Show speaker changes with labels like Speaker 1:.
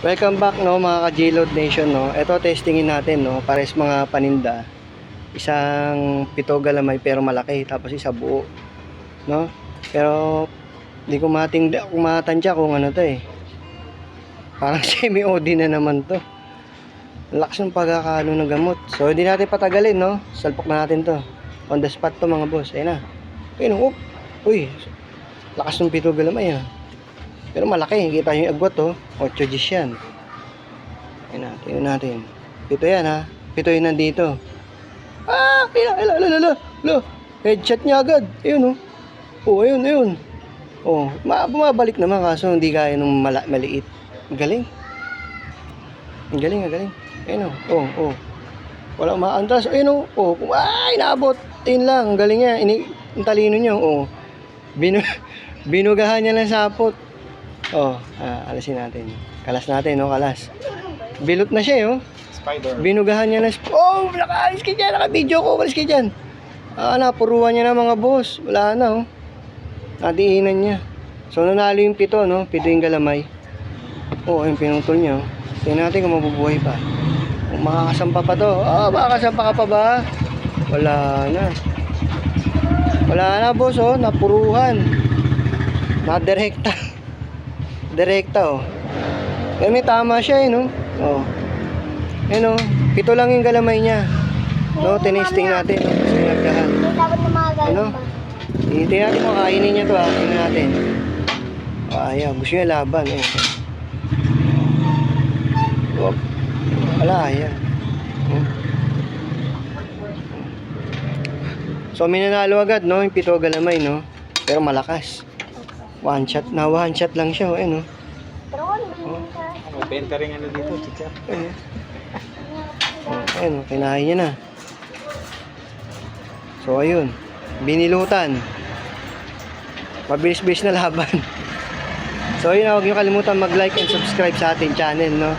Speaker 1: Welcome back no mga ka-J-Load Nation no. Ito testingin natin no, pares mga paninda. Isang pito galamay pero malaki tapos isa buo no. Pero di ko matansya kung ano to eh. Parang semi-OD na naman to. Lakas ng pagkakano ng gamot. So hindi natin patagalin no. Salpok na natin to. On the spot to mga boss. Ayun na. Ayun oh. Uy. Lakas ng pito galamay ah. Pero malaki, kita nyo yung agwat oh. 8 Gs yan. Ayun na, tingnan natin. Pito yan ha. Pito yun nandito. Ah! Headshot niya agad. Ayun oh. Oh, ayun. Oh, bumabalik naman kaso hindi kaya nung maliit. Galing. Ang galing. Ayun oh. Oh. Wala umaantras. Ayun oh. Oh, ay, naabot. Ayun lang, ang galing niya. Ang talino niya. Oh. Binugahan niya ng sapot. Oh, alisin natin. Kalas natin, no? Kalas. Bilot na siya, oh.
Speaker 2: Spider.
Speaker 1: Binugahan niya na. Oh, nakaalis ka dyan. Naka-video ko. Alis ka dyan. Napuruan niya na mga boss. Wala na, oh. Natiinan niya. So, nanalo yung pito, no? Pito yung galamay. Oh, yung pinutol niya, oh. Tingnan natin kung mabubuhay pa. Kung makakasampa pa to. Makakasampa ka pa ba? Wala na. Wala na, boss, oh. Napuruhan. Direkta oh. Yan may tama siya eh no. Oh. Ayun oh. Pito lang yung galamay niya. No, tinisting natin no. Kasi nagkahan.
Speaker 3: Dapat na mga
Speaker 1: Ano? Tingnan natin kung kainin niya to ha. Tingnan natin. Ayaw. Gusto niya laban eh. Wag. Wala ayaw. So minanalo agad no. Yung pito galamay no. Pero malakas. One shot lang siya oh. Ayun oh.
Speaker 2: May benta rin ano dito, chicha.
Speaker 1: Ayun, kinain niya na. So, ayun. Binilutan. Mabilis-bilis na laban. So, ayun, huwag niyo kalimutan mag-like and subscribe sa ating channel, no?